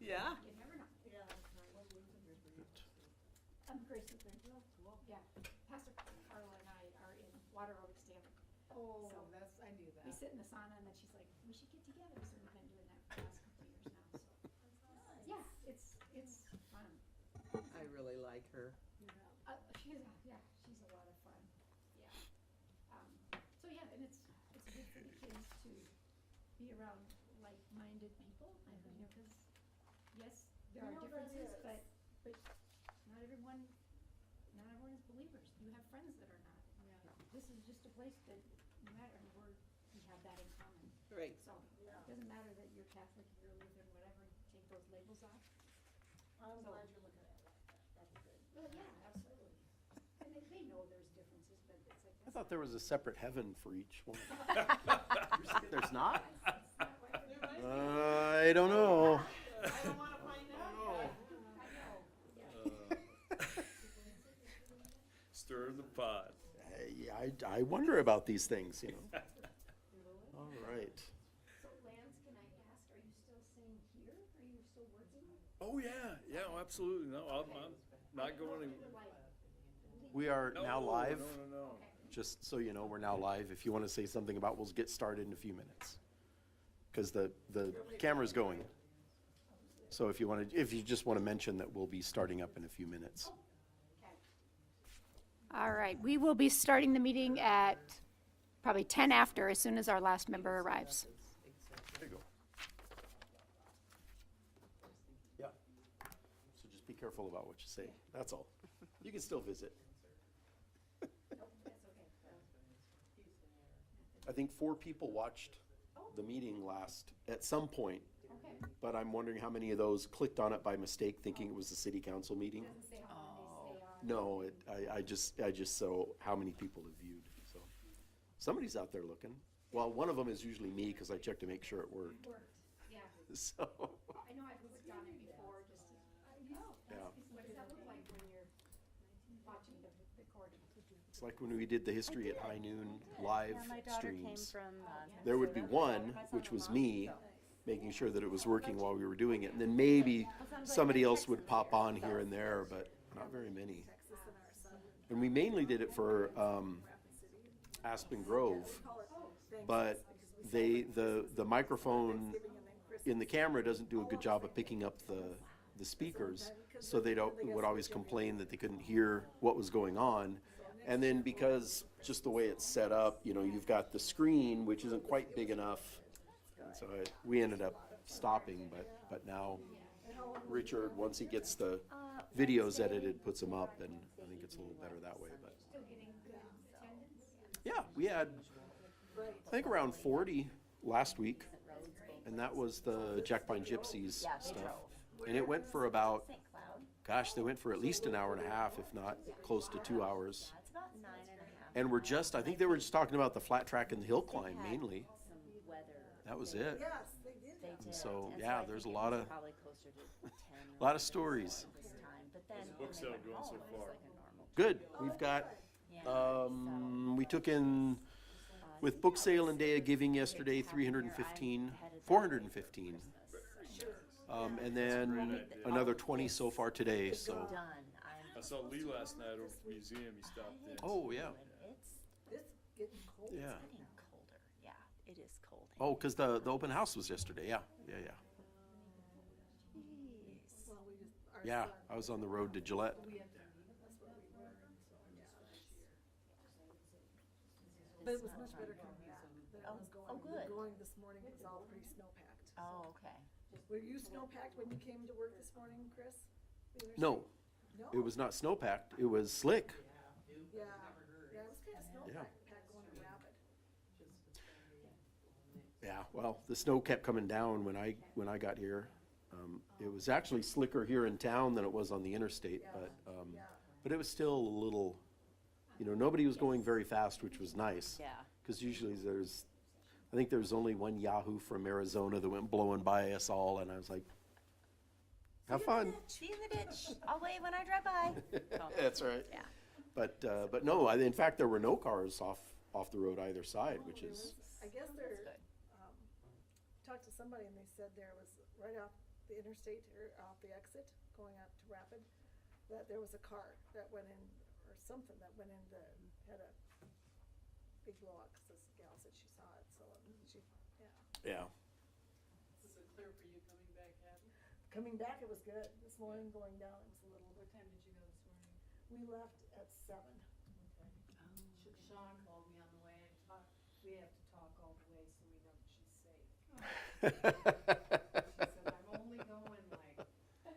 Yeah. You never know. I'm Grace Lutheran. Yeah, Pastor Carla and I are in Water Oak Stanley. Oh, So, I knew that. We sit in the sauna and then she's like, we should get together, so we've been doing that for the last couple of years now, so. Yeah, it's fun. I really like her. She's a lot of fun, yeah. So yeah, and it's good for the kids to be around like-minded people, you know, cause yes, there are differences, but not everyone is believers. You have friends that are not. Yeah. This is just a place that no matter, we have that in common. Right. So, it doesn't matter that you're Catholic, you're Lutheran, whatever, take those labels off. I'm glad you're looking at it like that, that's good. Well, yeah, absolutely. And they know there's differences, but it's like. I thought there was a separate heaven for each one. There's not? I don't know. I don't wanna find out. Stir the pot. I wonder about these things, you know. All right. So Lance, can I ask, are you still staying here? Are you still working? Oh, yeah, absolutely. No, I'm not going to. We are now live. No. Just so you know, we're now live. If you want to say something about, we'll get started in a few minutes. Because the camera's going. So if you just want to mention that we'll be starting up in a few minutes. All right, we will be starting the meeting at probably 10 after, as soon as our last member arrives. There you go. Yeah. So just be careful about what you say. That's all. You can still visit. I think 4 people watched the meeting at some point, but I'm wondering how many of those clicked on it by mistake thinking it was the city council meeting. No, I just saw how many people have viewed, so. Somebody's out there looking. Well, one of them is usually me, because I check to make sure it worked. Yeah. So, I know I've clicked on it before, just to, yeah. what does that look like when you're watching the recording? It's like when we did the History at High Noon live Yeah, my daughter came streams. from, There would be one, which was me, making sure that it was working while we were doing it. And then maybe somebody else would pop on here and there, but not very many. And we mainly did it for Aspen Grove, but the microphone in the camera doesn't do a good job of picking up the speakers, so they would always complain that they couldn't hear what was going on. And then because just the way it's set up, you know, you've got the screen, which isn't quite big enough, and so we ended up stopping, but now Richard, once he gets the videos edited, puts them up, and I think it's a little better that way. But yeah, we had I think around 40 last week, and that was the Jack Pine Gypsies stuff, and it went for about, gosh, they went for at least an hour and a half, if not close to 2 hours. it's about 9.5. And I think they were just talking about the flat track and the hill climb mainly. Some weather. That was it. Yes, they did. They did. so, And yeah, I there's think a it lot was of- probably closer to 10 or lot of 11 stories. this time. But then book when they sale went going so home, it was far? like a normal. Good. We've got, Yeah, we took in, with book sale and day of giving yesterday, 315, 415. And then another 20 so far today, so. done. I saw Lee last night over at the museum. He stopped in. Oh, yeah, It's getting cold. yeah. Getting colder. Yeah, it is cold. Oh, because the open house was yesterday, yeah. Jeez. Well, we just, our Yeah, son, I was on the road to Gillette. that's where we were, and so, yeah. But it was much better coming back than it was going. Oh, good. Going this morning, it was all pretty snow-packed. so. Oh, okay. Were you snow-packed when you came to work this morning, Chris? The interstate? No, No? it was not snowpacked, it was slick. Yeah, yeah, it was kind of snow-packed going to Rapid. Yeah, well, the snow kept coming down when I got here. It was actually slicker here in town than it was on the interstate, but it was still a little, you know, nobody was going very fast, which was nice. Yeah. Because usually I think there's only one Yahoo from Arizona that went blowing by us all, and I was like, have fun. See you in the ditch. I'll wave when I drive by. Oh, That's right. yeah. But no, in fact, there were no cars off the road either side, which is, I guess That's they're, good. talked to somebody and they said there was right off the interstate or off the exit going up to Rapid, that there was a car that went in, or something that went in the, had a big blowout, 'cause this gal said she saw it, so she, yeah. Yeah. Was it clear for you coming back, Abby? Coming back, it was good. This morning going down, it was a little, What time did you go this morning? we left at 7. Okay. Sean called me on the way and talked, we have to talk all the way so we know that she's safe. She said, I'm only going like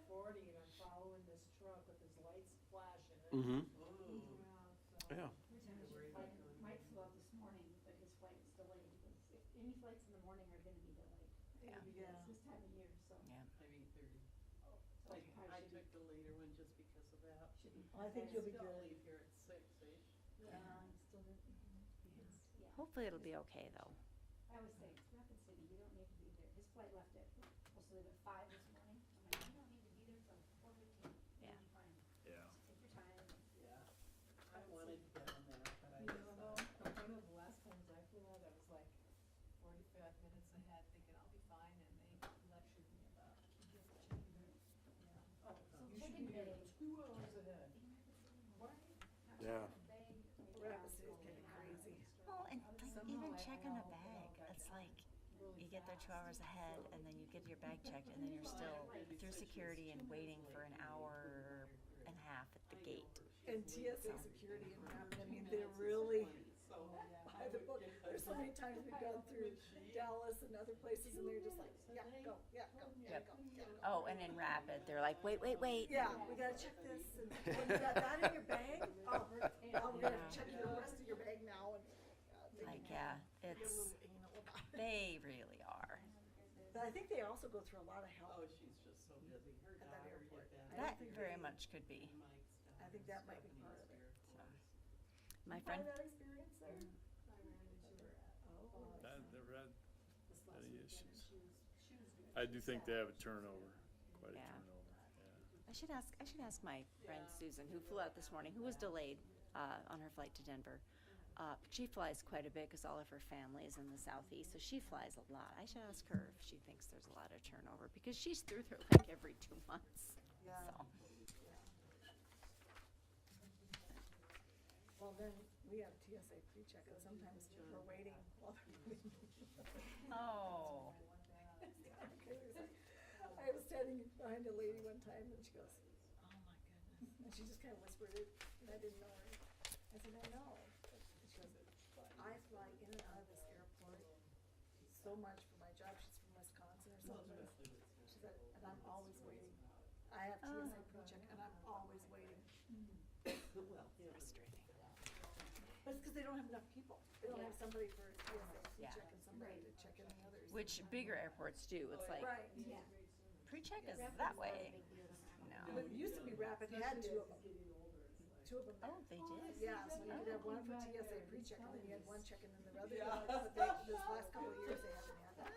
40 and I'm following this truck with his lights flashing. Mm-hmm. Yeah, so. Yeah. Mike flew out this morning, but his flight was delayed because any flights in the morning are gonna be delayed. Yeah. Yeah. It's this time of year, so. Yeah. I'm 8:30. So I probably took the later one just because of that. should be. I think you'll be Still good. leave here at 6-ish. Yeah, I'm still good. Yeah. Hopefully it'll be okay though. I always say, it's Rapid City, you don't need to be there. His flight left at, supposed to leave at 5 this morning. I'm like, you don't need to be there till 4:15. Yeah. You'll be fine. Yeah. Just take your time. Yeah. I wanted to get on that, but I You just know, thought, one of the last times I flew out, I was like 45 minutes ahead thinking I'll be fine and they lectured me about. Oh, so You check should in be here Bay. 2 hours ahead. Yeah. Rapid City's kinda crazy. Well, and like Somehow even I checking a all got bag, it's like really you get there 2 hours fast. ahead and then you get your bag checked and then you're still through security and waiting for an hour and a half at the gate. And TSA security in Rapid, I mean, they're really by the book. There's so many times we've gone through Dallas and other places and they're just like, yeah, go, yeah, go, yeah, Yep. go, yeah, go. Oh, and in Rapid, they're like, wait. Yeah, we gotta check this and, oh, you got that in your bag? Oh, now we're gonna check the rest of your bag now and, they Like, get yeah, a it's, little anal about it. they really are. But I think they also go through a lot of help. Oh, she's just so busy. Her At that daughter airport. did I That don't think very they- much could be. Mike's I think that might be part of it. My Find friend, that experience there? I ran into her at. Oh. I've never had This last any weekend, issues. she was good. I do think they have a turnover, quite a Yeah. turnover, yeah. I should ask my friend Susan, who flew out this morning, who was delayed, on her flight to Denver. She flies quite a bit because all of her family is in the southeast, so she flies a lot. I should ask her if she thinks there's a lot of turnover because she's through there like every 2 months. Yeah. So, Well, then, we have TSA pre-check and sometimes we're waiting while they're waiting. oh, I was standing behind a lady one time and she goes, oh my goodness. And she just kind of whispered it and I didn't know her. I said, I know. And she goes, I fly in and out of this airport so much for my job. She's from Wisconsin or something. She said, and I'm always waiting. I have TSA pre-check and I'm always waiting. Well, yeah. frustrating. But it's because they don't have enough people. They don't have somebody for TSA Yeah. pre-check and somebody to check in the others. Which bigger airports do. It's like, Right. Yeah. pre-check is that way. No. But it used to be Rapid had 2 of them. 2 of them there. Oh, they did? Yeah, so you could have one for TSA pre-check and then you had one checking in the other yard, but they, this last couple of years they haven't had that.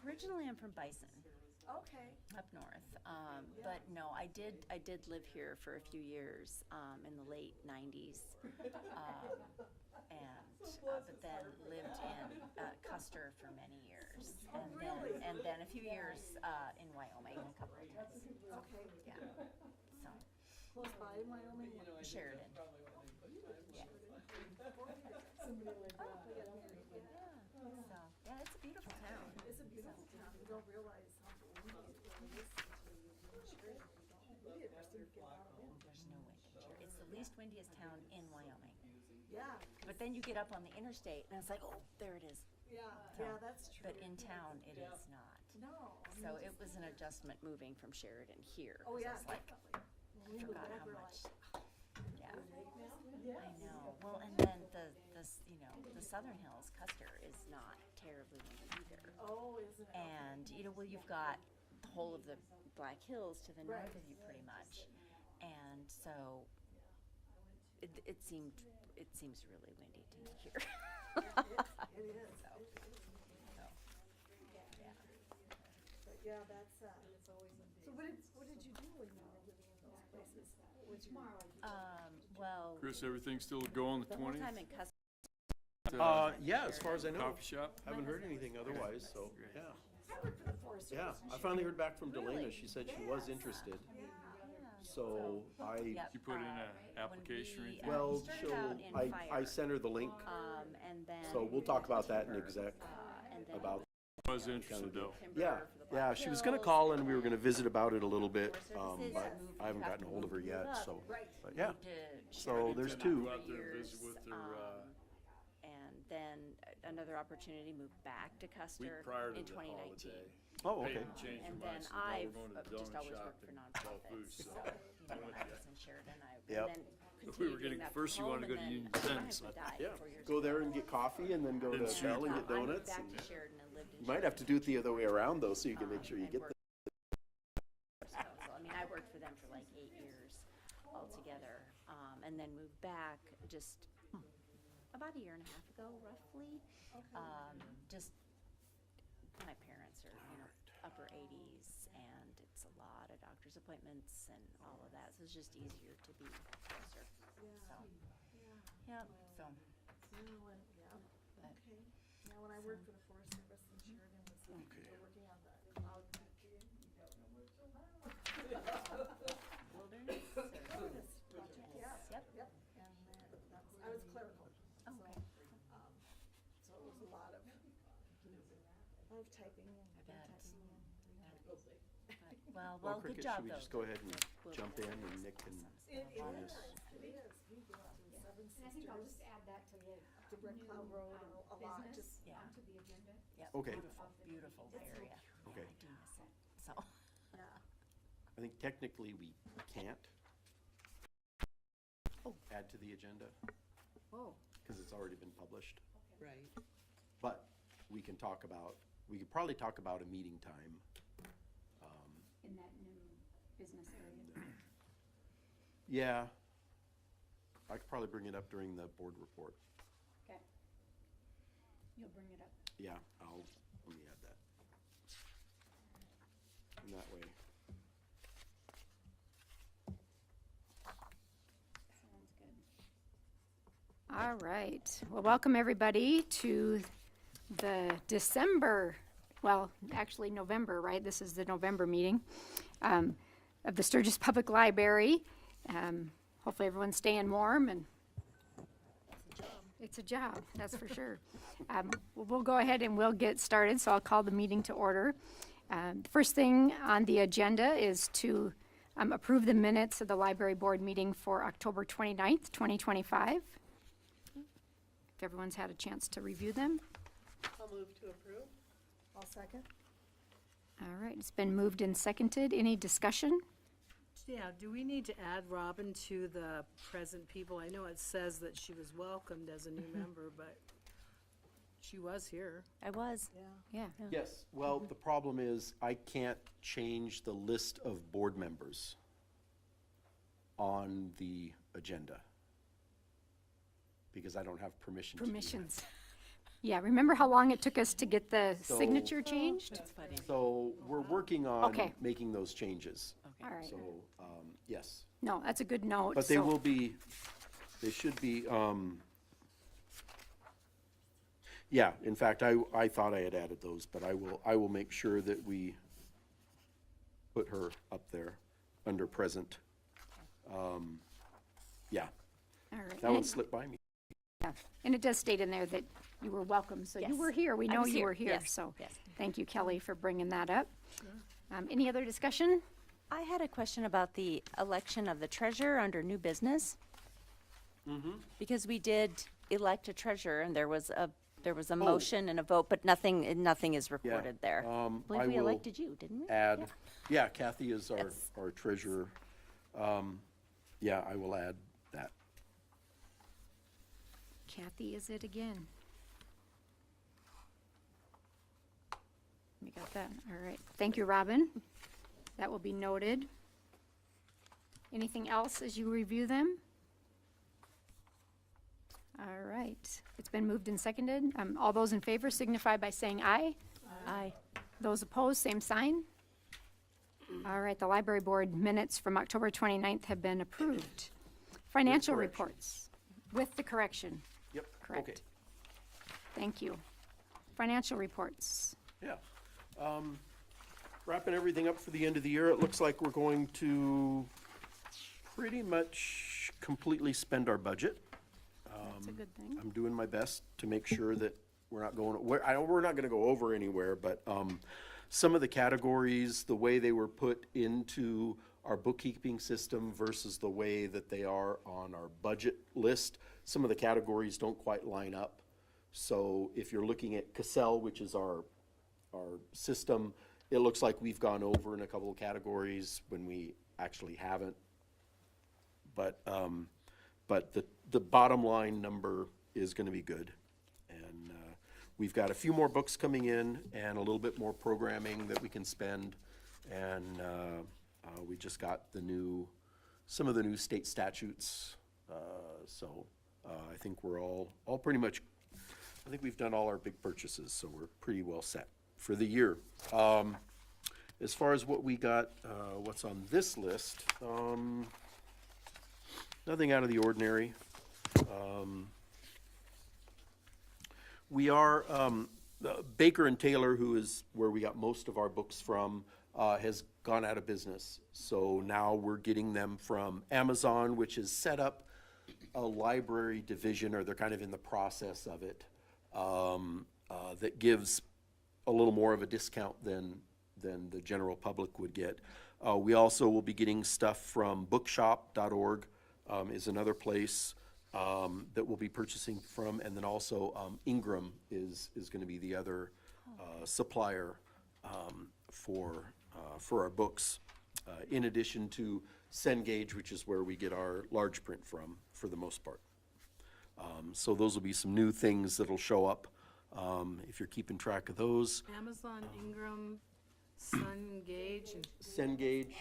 Originally, I'm from Bison, Okay. up north. But no, I did live here for a few years in the late '90s, but then lived in Custer for many years, and then a few years in Wyoming, a couple of times. Okay. Yeah. So Close by in Wyoming? Sheridan. Yeah. Somebody like that. So yeah, it's a beautiful town. It's a beautiful town. You don't realize how windy it is until you live in Sheridan. We didn't seem to get a lot of wind. There's no wind in here. It's the least windiest town in Wyoming. Yeah, But then you get up on the interstate, and it's like, oh, there it is. yeah, yeah, that's true. But in town, it is not. No. I mean, So just- it was an adjustment moving from Sheridan here. Oh, 'cause yeah, it's like, definitely. When we moved forgot back, how we were much. like, Yeah, yeah. I know. Well, and then the Southern Hills, Custer is not terribly windy either. Oh, isn't it? And, you've got the whole of the Black Hills to the north Right. of you pretty much. And so it seems really windy to me here. It is. So, yeah. But yeah, that's, so what did you do when you were living in those places? What was your? Well, Chris, everything still going the the whole 20th? time in Custer, Yeah, as far as I know. Coffee shop? Haven't heard anything otherwise, so, yeah. I worked for the Forest Yeah, Service. I finally heard back from Delana. She said she was interested. So I, Yep, You put in an when application or we, anything? well, started she'll, out in I fire, sent her the link. and then. So we'll talk about that in exec, and then about, Was interested though. timber yeah, for the yeah, Black she was gonna Hills, call and we were gonna visit about it a little bit, Services, but moved- I haven't got gotten a hold of her moved yet, up. so. Right. But yeah, moved to so Sheridan there's for two. Go out there and years, visit with her, and then another opportunity moved back to week Custer prior to in the 2019. holiday. Oh, okay. Peyton changed her And mind, then said, "No, I've we're going to the just donut always shop worked for and nonprofits, sell food, so, so when I was in Sheridan, Yep. and then We were continued getting- doing that first from you wanted to home, go to and Union then my Center, husband so- died Yeah, 4 years go ago. there and get coffee and then go to Didn't Bell and get I moved donuts. back And to Sheridan and lived in you might have to do it the other way around though, so you can make sure you and get worked the. So, I mean, I worked for them for like 8 years altogether, and then moved back just about a year and a half ago, roughly. Just, my parents are, upper 80s, and it's a lot of doctor's appointments and all of that, so it's just easier to be closer. So, yep, so. Okay. Now, when I worked for the Forest Service in Sheridan, we were working on the cloud computing. Wilderness Wilderness or? project, yeah. Yep. Yep. And then I was clerical. Oh, So, okay. so it was a lot of typing and bet. typing and. Well, Well, good Cricket, job should we though. just go ahead and We'll- jump in and Nick can It join is, us? it is. We go out to Seven And I think I'll Sisters, just add that to the to Red new, Cloud Road, a lot, business just, Yeah. onto the agenda. Yep, Okay. Beautiful, beautiful area. Okay. I do miss it, so. yeah. I think technically we can't add to the agenda Oh. because it's already been published. Right. But we can talk about, we could probably talk about a meeting time. In that new business area. Yeah. I could probably bring it up during the board report. Okay. You'll bring it up. Yeah, let me add that. And that way, Sounds good. All right. Well, welcome everybody to the December, well, actually November, right? This is the November meeting of the Sturgis Public Library. Hopefully everyone's staying warm and it's a job, that's for sure. We'll go ahead and we'll get started, so I'll call the meeting to order. The first thing on the agenda is to approve the minutes of the library board meeting for October 29th, 2025. If everyone's had a chance to review them. I'll move to approve. I'll second. All right, it's been moved and seconded. Any discussion? Yeah, do we need to add Robin to the present people? I know it says that she was welcomed as a new member, but she was here. I was. Yeah. Yeah. yes, well, the problem is I can't change the list of board members on the agenda because I don't have permission to do that. Permissions. Yeah, remember how long it took us to get the So- signature changed? That's funny. So we're working on Okay. making those changes. All right. So, yes. No, that's a good note. But they so- will be, they should be, yeah, in fact, I thought I had added those, but I will make sure that we put her up there under present. Yeah, All right. that one slipped by me. Yeah, and it does state in there that you were welcome, so you Yes. were here, we I know was you here, were here, yes, so. yes. Thank you, Kelly, for bringing that up. Any other discussion? I had a question about the election of the treasurer under new business. Because we did elect a treasurer and there was a motion and a vote, but nothing is recorded there. I Believe we will elected you, didn't we? Add, yeah, Kathy is Yes. our treasurer. Yeah, I will add that. Kathy is it again. We got that, all right. Thank you, Robin. That will be noted. Anything else as you review them? All right, it's been moved and seconded. All those in favor signify by saying aye. Aye. Those opposed, same sign. All right, the library board minutes from October 29th have been approved. Financial corrections. reports with the correction. Yep, Correct. okay. Thank you. Financial reports. Yeah. Wrapping everything up for the end of the year, it looks like we're going to pretty much completely spend our budget. That's a good thing. I'm doing my best to make sure that we're not going, we're not gonna go over anywhere, but, some of the categories, the way they were put into our bookkeeping system versus the way that they are on our budget list, some of the categories don't quite line up. So if you're looking at Cassell, which is our system, it looks like we've gone over in a couple of categories when we actually haven't. But the bottom line number is gonna be good. And, we've got a few more books coming in and a little bit more programming that we can spend. And, we just got some of the new state statutes. So, I think we're all pretty much, I think we've done all our big purchases, so we're pretty well set for the year. As far as what we got, what's on this list, nothing out of the ordinary. We are, Baker and Taylor, who is where we got most of our books from, has gone out of business. So now we're getting them from Amazon, which has set up a library division, or they're kind of in the process of it, that gives a little more of a discount than the general public would get. We also will be getting stuff from bookshop.org, is another place that we'll be purchasing from, and then also Ingram is going to be the other supplier for our books, in addition to Cengage, which is where we get our large print from, for the most part. So those will be some new things that'll show up, if you're keeping track of those. Amazon, Ingram, Cengage, and Cengage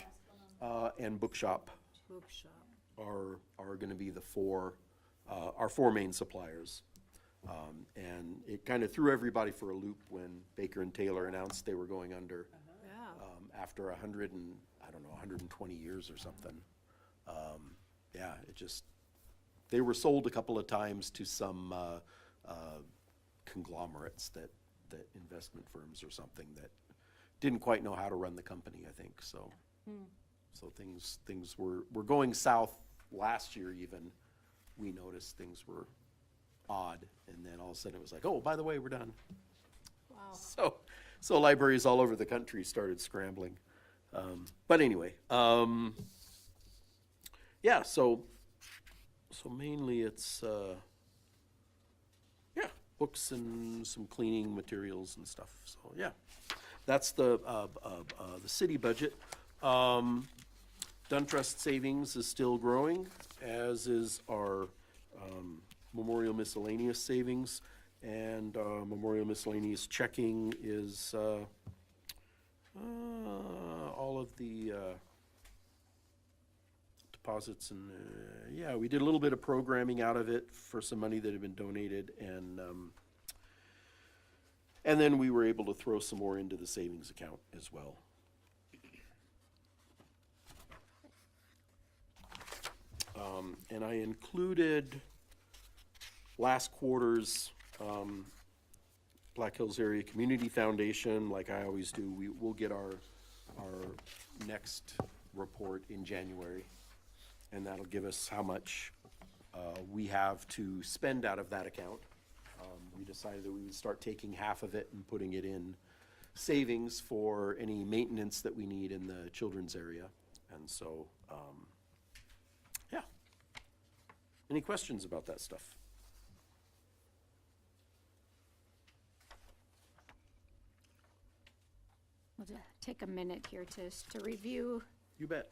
and Bookshop Bookshop. are going to be our four main suppliers. And it kind of threw everybody for a loop when Baker and Taylor announced they were going under, Yeah. after 120 years or something. Yeah, they were sold a couple of times to some conglomerates that investment firms or something that didn't quite know how to run the company, I think, so. So things were going south last year even. We noticed things were odd, and then all of a sudden it was like, oh, by the way, we're done. Wow. So libraries all over the country started scrambling. But anyway, yeah, so mainly it's, yeah, books and some cleaning materials and stuff, so yeah. That's the city budget. Duntrust savings is still growing, as is our memorial miscellaneous savings, and memorial miscellaneous checking is all of the deposits, and yeah, we did a little bit of programming out of it for some money that had been donated, and then we were able to throw some more into the savings account as well. And I included last quarter's Black Hills Area Community Foundation, like I always do. We'll get our next report in January, and that'll give us how much we have to spend out of that account. We decided that we would start taking half of it and putting it in savings for any maintenance that we need in the children's area. And so, yeah. Any questions about that stuff? We'll just take a minute here to review. You bet.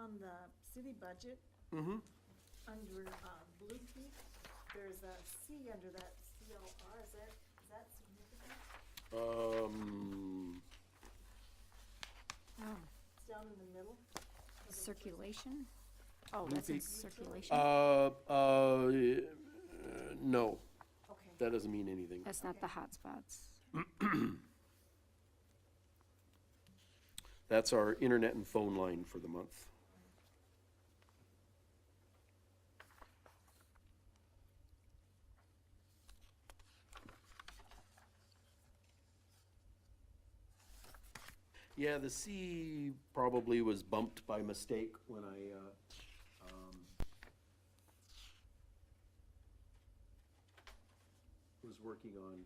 On the city budget, Mm-hmm. under, Blue Key, there's a C under that C DLR, is that significant? Oh, It's down in the middle. circulation? Oh, that's in Loopy. circulation? No, Okay. that doesn't mean anything. That's not the hotspots. That's our internet and phone line for the month. Yeah, the C probably was bumped by mistake when was working on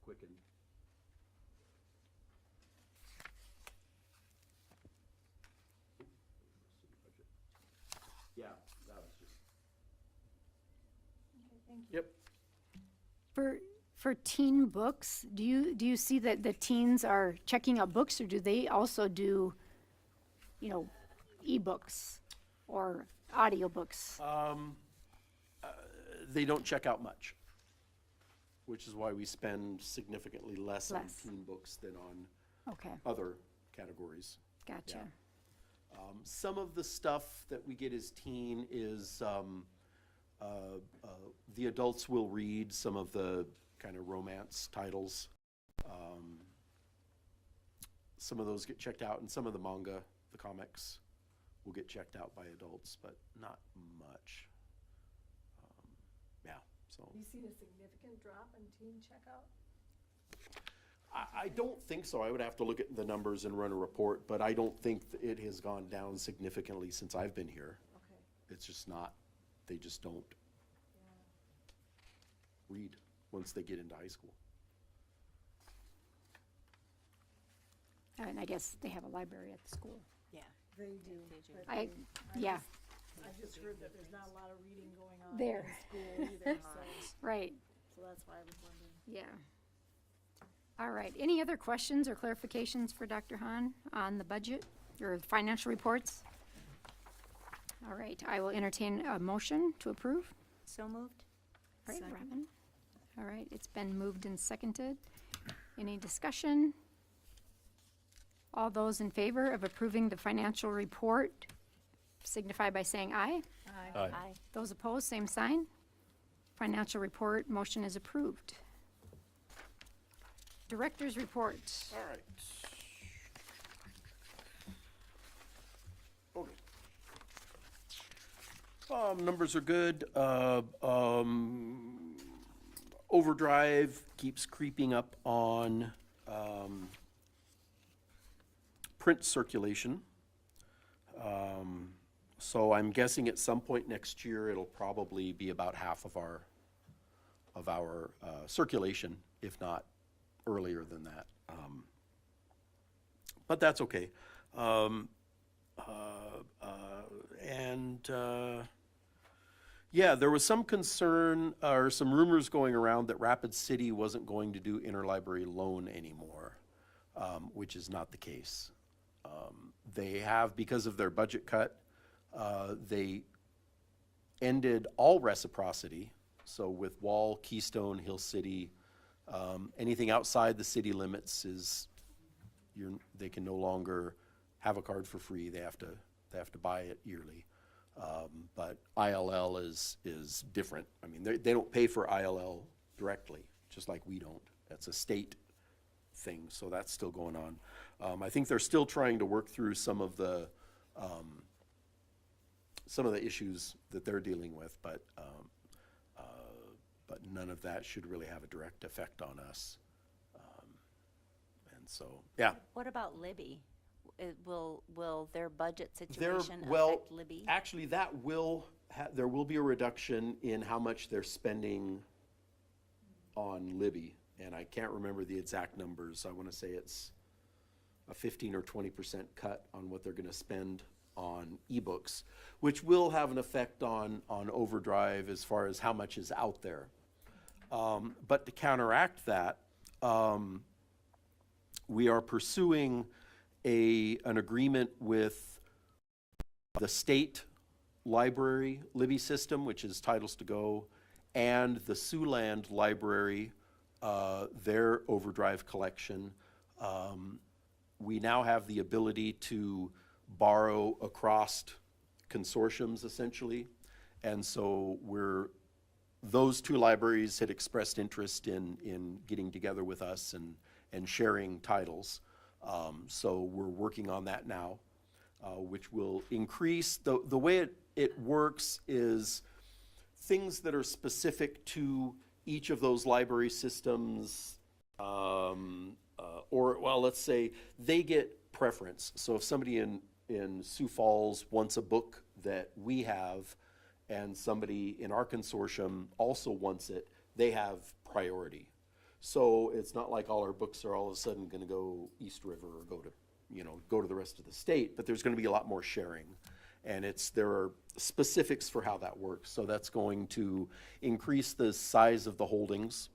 Quicken. Yeah, that was just. Yep. For teen books, do you see that the teens are checking out books, or do they also do, ebooks or audiobooks? They don't check out much, which is why we spend significantly less on Less. teen books than on Okay, other categories. gotcha. Some of the stuff that we get as teen is the adults will read some of the kind of romance titles. Some of those get checked out, and some of the manga, the comics, will get checked out by adults, but not much. Yeah, so. You seen a significant drop in teen checkout? I don't think so. I would have to look at the numbers and run a report, but I don't think it has gone down significantly since I've been here. Okay. It's just not, they just don't read once they get into high school. And I guess they have a library at the school. Yeah. They do. They do. but I, yeah, I just heard that there's not a lot of reading going on There. in school either, right, so that's why I was wondering. yeah. All right, any other questions or clarifications for Dr. Hahn on the budget or financial reports? All right, I will entertain a motion to approve. So moved? All right, Second. Robin. All right, it's been moved and seconded. Any discussion? All those in favor of approving the financial report signify by saying aye. Aye. Aye. Those opposed, same sign. Financial report motion is approved. Director's report. All right. Okay. Numbers are good. Overdrive keeps creeping up on print circulation. So I'm guessing at some point next year, it'll probably be about half of our circulation, if not earlier than that. But that's okay. Yeah, there was some concern or some rumors going around that Rapid City wasn't going to do interlibrary loan anymore, which is not the case. They have, because of their budget cut, they ended all reciprocity. So with Wall, Keystone, Hill City, anything outside the city limits is, they can no longer have a card for free. They have to buy it yearly. But ILL is different. I mean, they don't pay for ILL directly, just like we don't. That's a state thing, so that's still going on. I think they're still trying to work through some of the issues that they're dealing with, but none of that should really have a direct effect on us. And so, yeah. What about Libby? Will their budget There, situation well, affect Libby? actually, that will, there will be a reduction in how much they're spending on Libby. And I can't remember the exact numbers. I want to say it's a 15 or 20% cut on what they're going to spend on ebooks, which will have an effect on Overdrive as far as how much is out there. But to counteract that, we are pursuing an agreement with the state library Libby system, which is Titles to Go, and the Siouxland Library, their Overdrive collection. We now have the ability to borrow across consortiums, essentially. And so those two libraries had expressed interest in getting together with us and sharing titles. So we're working on that now, which will increase, the way it works is things that are specific to each of those library systems, let's say they get preference. So if somebody in Sioux Falls wants a book that we have and somebody in our consortium also wants it, they have priority. So it's not like all our books are all of a sudden gonna go East River or go to the rest of the state, but there's gonna be a lot more sharing. And there are specifics for how that works. So that's going to increase the size of the holdings,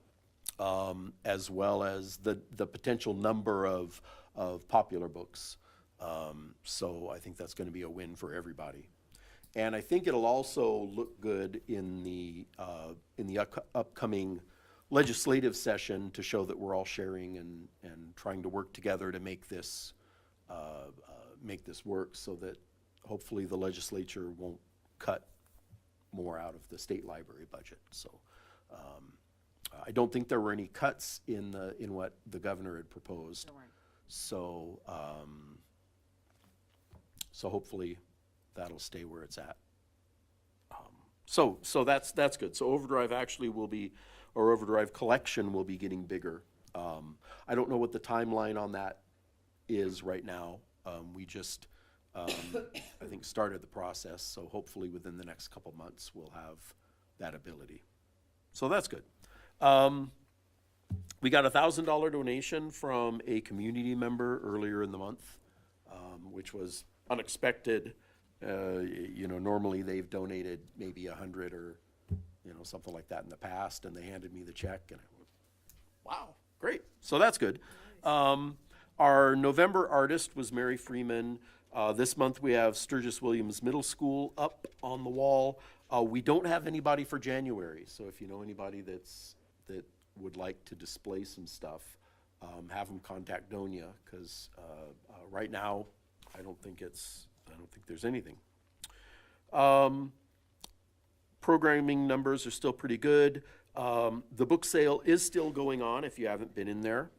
as well as the potential number of popular books. So I think that's gonna be a win for everybody. And I think it'll also look good in the upcoming legislative session to show that we're all sharing and trying to work together to make this work, so that hopefully the legislature won't cut more out of the state library budget. So I don't think there were any cuts in what the governor had proposed. There weren't. So so hopefully that'll stay where it's at. So that's good. So Overdrive actually or Overdrive collection will be getting bigger. I don't know what the timeline on that is right now. We just, I think, started the process, so hopefully within the next couple months we'll have that ability. So that's good. We got a $1,000 donation from a community member earlier in the month, which was unexpected. Normally they've donated maybe 100 or something like that in the past, and they handed me the check, and I went, wow, great. So that's good. Our November artist was Mary Freeman. This month we have Sturgis Williams Middle School up on the wall. We don't have anybody for January, so if you know anybody that would like to display some stuff, have them contact Donia, because right now I don't think there's anything. Programming numbers are still pretty good. The book sale is still going on if you haven't been in there.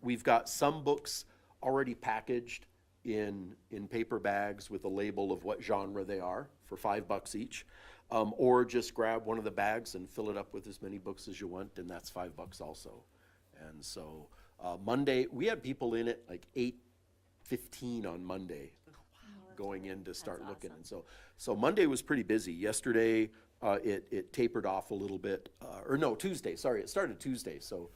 We've got some books already packaged in paper bags with a label of what genre they are for $5 each. Or just grab one of the bags and fill it up with as many books as you want, and that's $5 also. And so Monday, we had people in at like 8:15 on Monday going in to start looking. And so Monday was pretty busy. Yesterday, it tapered off a little bit, Tuesday, sorry, it started Tuesday. So,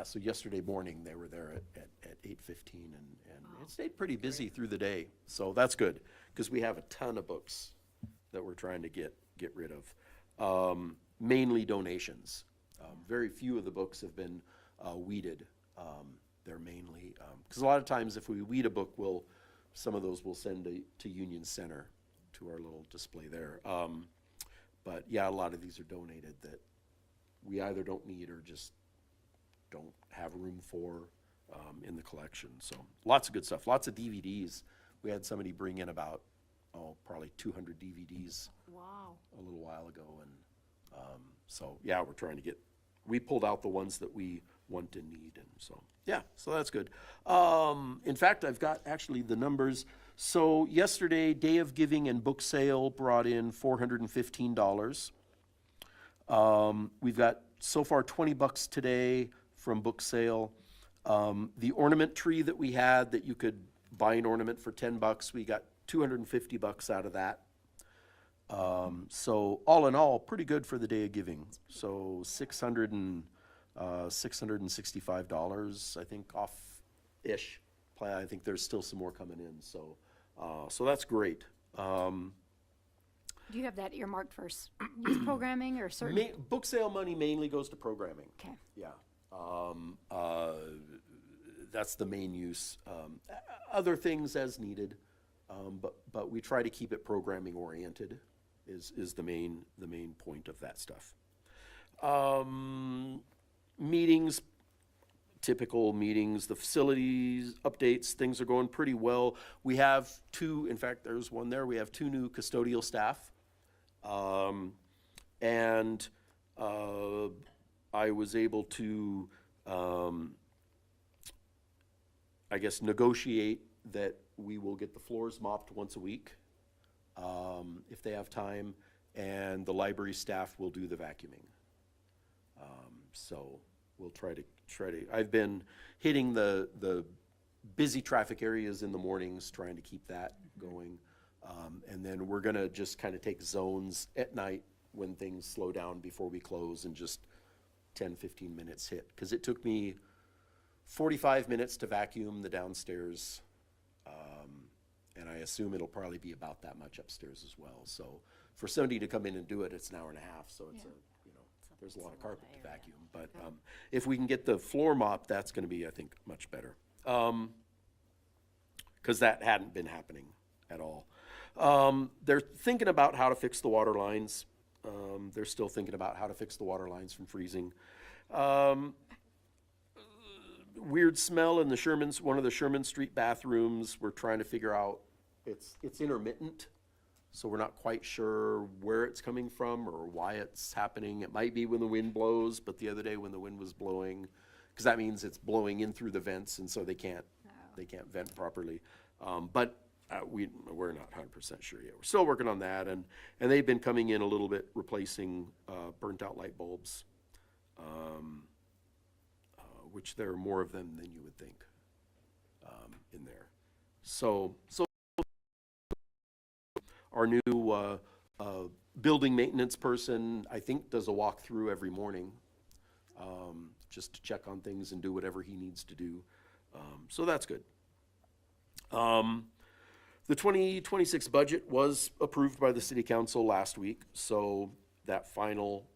so yesterday morning they were there at 8:15 and it stayed pretty busy through the day. So that's good, because we have a ton of books that we're trying to get rid of. Mainly donations. Very few of the books have been weeded. They're mainly, because a lot of times if we weed a book, some of those we'll send to Union Center, to our little display there. But yeah, a lot of these are donated that we either don't need or just don't have room for in the collection. So lots of good stuff, lots of DVDs. We had somebody bring in about, probably 200 DVDs. Wow. A little while ago. And so yeah, we pulled out the ones that we want and need. And so, yeah, so that's good. In fact, I've got actually the numbers. So yesterday, Day of Giving and book sale brought in $415. We've got so far $20 today from book sale. The ornament tree that we had that you could buy an ornament for $10, we got $250 out of that. So all in all, pretty good for the Day of Giving. So $665, I think, off-ish. I think there's still some more coming in. So that's great. Do you have that earmarked for youth programming or certain? Book sale money mainly goes to programming. Okay. Yeah. That's the main use. Other things as needed, but we try to keep it programming oriented. is the main point of that stuff. Meetings, typical meetings, the facilities updates, things are going pretty well. We have two, in fact, there's one there, we have two new custodial staff. And I was able to, I guess, negotiate that we will get the floors mopped once a week, if they have time, and the library staff will do the vacuuming. So we'll try to, I've been hitting the busy traffic areas in the mornings, trying to keep that going. And then we're gonna just kind of take zones at night when things slow down before we close, and just 10, 15 minutes hit. Because it took me 45 minutes to vacuum the downstairs, and I assume it'll probably be about that much upstairs as well. So for somebody to come in and do it, it's an hour and a half, so it's there's a lot of carpet to vacuum. But if we can get the floor mop, that's gonna be, I think, much better. Because that hadn't been happening at all. They're thinking about how to fix the water lines. They're still thinking about how to fix the water lines from freezing. Weird smell in the one of the Sherman Street bathrooms. We're trying to figure out, it's intermittent, so we're not quite sure where it's coming from or why it's happening. It might be when the wind blows, but the other day when the wind was blowing, because that means it's blowing in through the vents, and so they can't vent properly. But we're not 100% sure yet. We're still working on that, and they've been coming in a little bit, replacing burnt out light bulbs, which there are more of them than you would think in there. So our new building maintenance person, I think, does a walkthrough every morning, just to check on things and do whatever he needs to do. So that's good. The 2026 budget was approved by the city council last week, so that final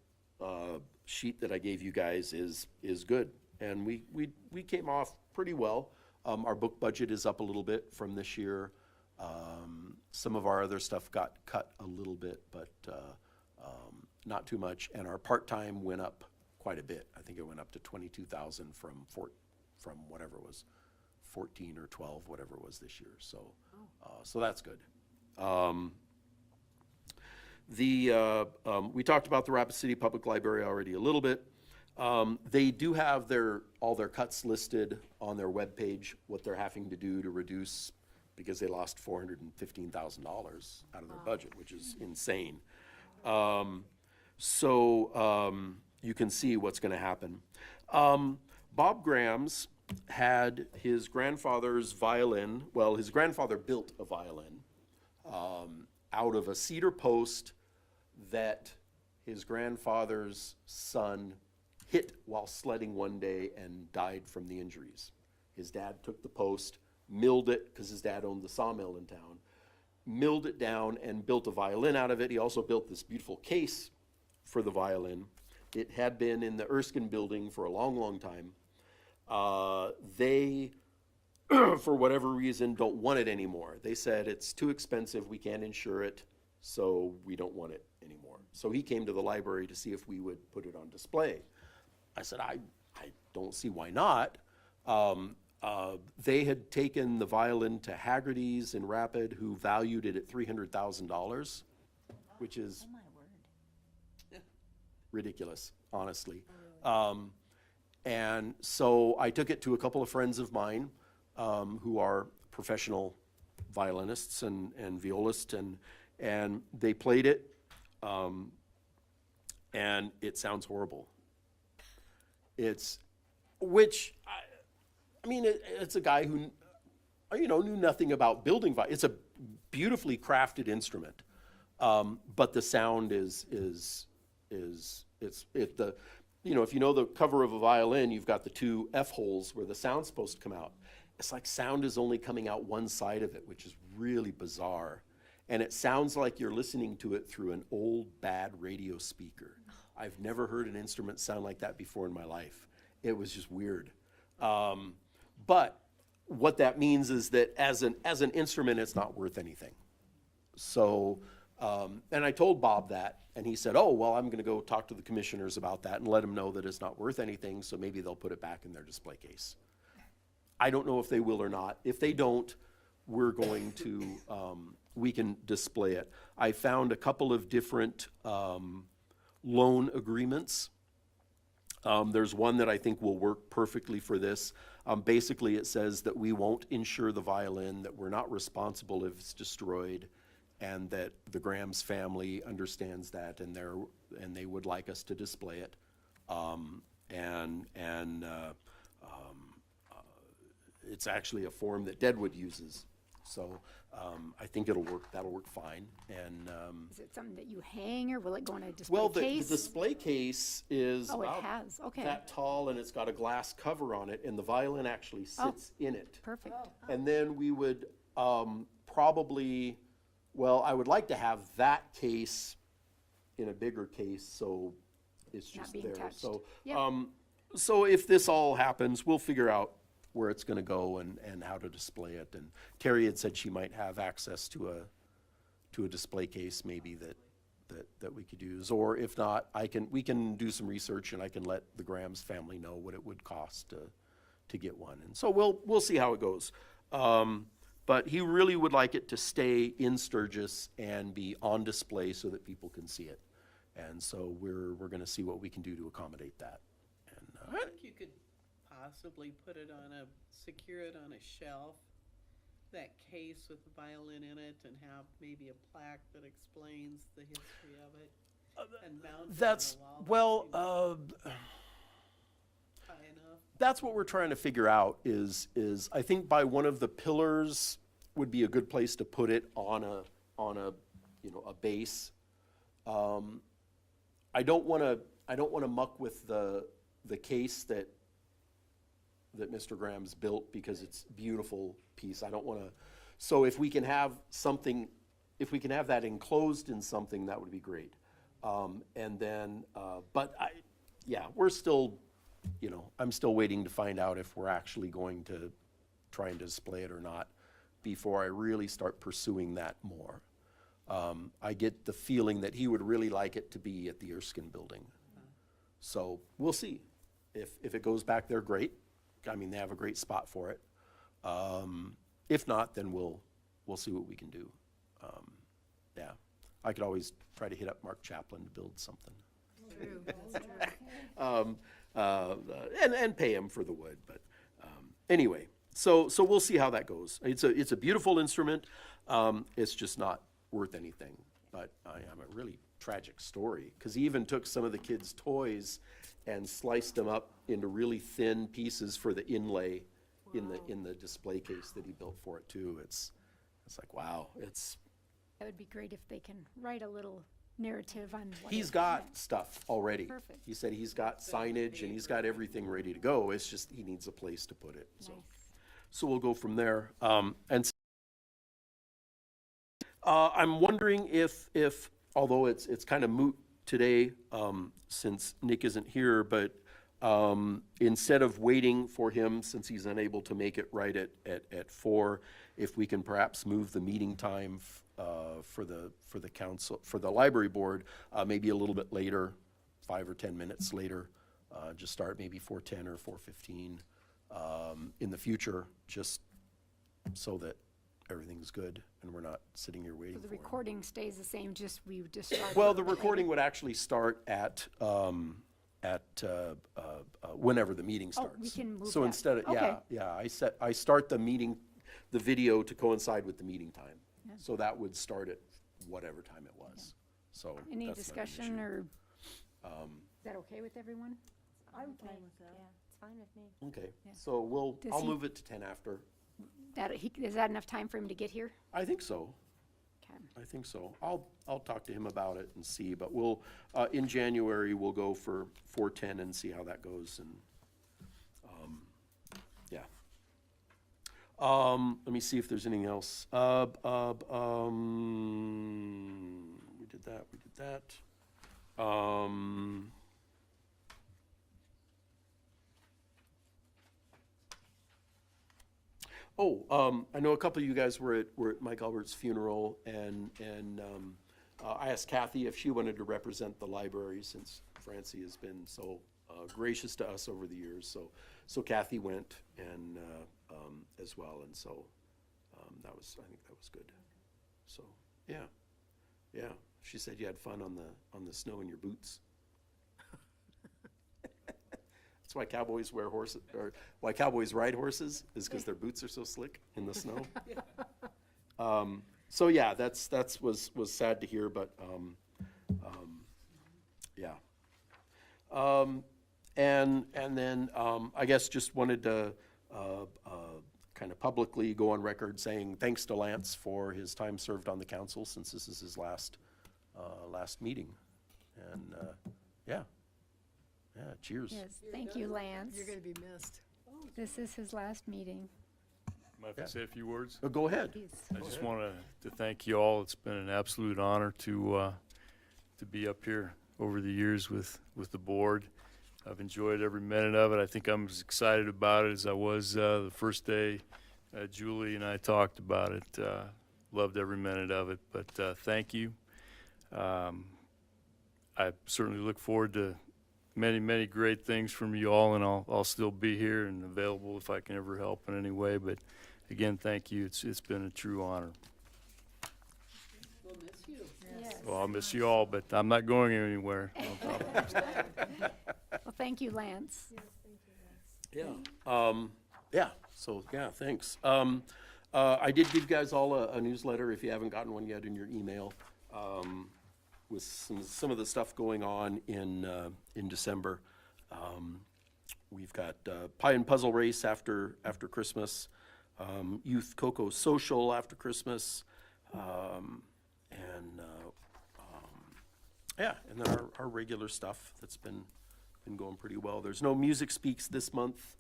sheet that I gave you guys is good. And we came off pretty well. Our book budget is up a little bit from this year. Some of our other stuff got cut a little bit, but not too much. And our part-time went up quite a bit. I think it went up to 22,000 from whatever it was, 14 or 12, whatever it was this year. So, so that's good. We talked about the Rapid City Public Library already a little bit. They do have all their cuts listed on their webpage, what they're having to do to reduce, because they lost $415,000 out of their budget, which is insane. You can see what's going to happen. Bob Grams had his grandfather's violin. Well, his grandfather built a violin out of a cedar post that his grandfather's son hit while sledding one day and died from the injuries. His dad took the post, milled it, because his dad owned the sawmill in town, milled it down and built a violin out of it. He also built this beautiful case for the violin. It had been in the Erskine building for a long, long time. They, for whatever reason, don't want it anymore. They said it's too expensive, we can't insure it, so we don't want it anymore. So he came to the library to see if we would put it on display. I said, I don't see why not. They had taken the violin to Haggerty's in Rapid, who valued it at $300,000, which is ridiculous, honestly. And so I took it to a couple of friends of mine who are professional violinists and violists, and they played it, and it sounds horrible. It's a guy who, knew nothing about building violin. It's a beautifully crafted instrument, but the sound if you know the cover of a violin, you've got the two F holes where the sound's supposed to come out. It's like sound is only coming out one side of it, which is really bizarre. And it sounds like you're listening to it through an old, bad radio speaker. I've never heard an instrument sound like that before in my life. It was just weird. But what that means is that as an instrument, it's not worth anything. So And I told Bob that, and he said, oh, well, I'm gonna go talk to the commissioners about that and let them know that it's not worth anything, so maybe they'll put it back in their display case. I don't know if they will or not. If they don't, we're going to, we can display it. I found a couple of different loan agreements. There's one that I think will work perfectly for this. Basically, it says that we won't insure the violin, that we're not responsible if it's destroyed, and that the Graham's family understands that, and they would like us to display it. It's actually a form that Deadwood uses, so I think that'll work fine. And Is it something that you hang, or will it go in a display well, the case? display case is Oh, it about has, okay. that tall, and it's got a glass cover on it, and the violin actually sits in it. Perfect. And then we would probably, well, I would like to have that case in a bigger case, so it's Not just being there. touched. So, Yep. so if this all happens, we'll figure out where it's gonna go and how to display it. And Terry had said she might have access to a display case maybe that we could use. Or if not, we can do some research, and I can let the Graham's family know what it would cost to get one. And so we'll see how it goes. But he really would like it to stay in Sturgis and be on display so that people can see it. And so we're gonna see what we can do to accommodate that. And I think you could possibly secure it on a shelf, that case with the violin in it, and have maybe a plaque that explains the history of it, and mount it that's, on a well, wall high enough. that's what we're trying to figure out is I think by one of the pillars would be a good place to put it on a a base. I don't wanna muck with the case that Mr. Graham's built, because it's a beautiful piece. I don't wanna, so if we can have that enclosed in something, that would be great. And then, but we're still, I'm still waiting to find out if we're actually going to try and display it or not before I really start pursuing that more. I get the feeling that he would really like it to be at the Erskine Building. So we'll see. If it goes back there, great. I mean, they have a great spot for it. If not, then we'll see what we can do. Yeah, I could always try to hit up Mark Chaplin to build something. True, that's true. And pay him for the wood, but anyway, so we'll see how that goes. It's a beautiful instrument. It's just not worth anything. But I have a really tragic story, because he even took some of the kids' toys and sliced them up into really thin pieces for the inlay in the display case that he built for it too. It's like, wow, That would be great if they can write a little narrative on what he's it got meant. stuff already. Perfect. He said he's got signage and he's got everything ready to go. It's just he needs a place to put it. So, Nice. so we'll go from there. I'm wondering if although it's kind of moot today, since Nick isn't here, but instead of waiting for him, since he's unable to make it right at 4, if we can perhaps move the meeting time for the council, for the library board, maybe a little bit later, 5 or 10 minutes later, just start maybe 4:10 or 4:15 in the future, just so that everything's good and we're not sitting here waiting So the for him. recording stays the same, just we would just start. Well, it the later. recording would actually start at whenever the meeting Oh, starts. we can move So that. instead of, Okay. I start the video to coincide with the meeting time. So that would start at whatever time it was. So Any that's not an discussion, issue. or is that okay with everyone? I'm fine with that. Yeah, it's fine with me. Okay, Yeah. so Does I'll he- move it to 10 after. Is that enough time for him to get here? I think so. Okay. I think so. I'll talk to him about it and see, but we'll, in January, we'll go for 4:10 and see how that goes, and, yeah. Let me see if there's anything else. We did that. I know a couple of you guys were at Mike Albert's funeral, and I asked Kathy if she wanted to represent the library, since Francie has been so gracious to us over the years. So Kathy went and as well, and so I think that was good. So yeah. She said you had fun on the snow in your boots. That's why cowboys wear horses, or why cowboys ride horses, is because their boots are so slick in the snow. So yeah, that's was sad to hear, but yeah. And then I guess just wanted to kind of publicly go on record saying thanks to Lance for his time served on the council, since this is his last meeting. And yeah, cheers. Yes, thank you, Lance. You're gonna be missed. This is his last meeting. Might I say a few words? Go ahead. Please. I just want to thank you all. It's been an absolute honor to be up here over the years with the board. I've enjoyed every minute of it. I think I'm as excited about it as I was the first day Julie and I talked about it. Loved every minute of it, but thank you. I certainly look forward to many, many great things from you all, and I'll still be here and available if I can ever help in any way. But again, thank you. It's been a true honor. We'll miss you. Yes. Well, I'll miss you all, but I'm not going anywhere. Well, thank you, Lance. Yeah. Yeah. So yeah, thanks. I did give you guys all a newsletter, if you haven't gotten one yet, in your email, with some of the stuff going on in December. We've got Pie and Puzzle Race after Christmas, Youth Cocoa Social after Christmas, and then our regular stuff that's been going pretty well. There's no Music Speaks this month,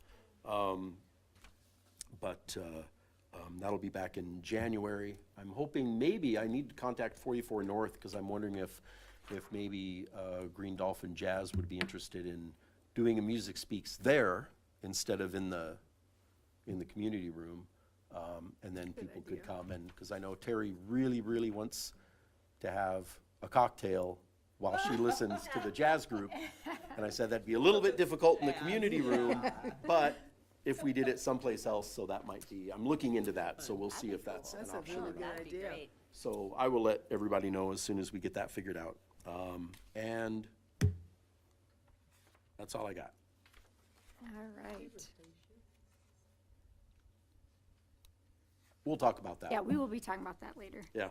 but that'll be back in January. I'm hoping maybe I need to contact 44 North, because I'm wondering if maybe Green Dolphin Jazz would be interested in doing a Music Speaks there instead of in the community room, and then people could come, and because I know Terry really, really wants to have a cocktail while she listens to the jazz group, and I said that'd be a little bit difficult in the community room, but if we did it someplace else, so that might be, I'm looking into that, so we'll see if that's an That's a option. really or good not. That'd be idea. great. So I will let everybody know as soon as we get that figured out. And that's all I got. All right. We'll talk about that. Yeah, we will be talking about that later. Yeah.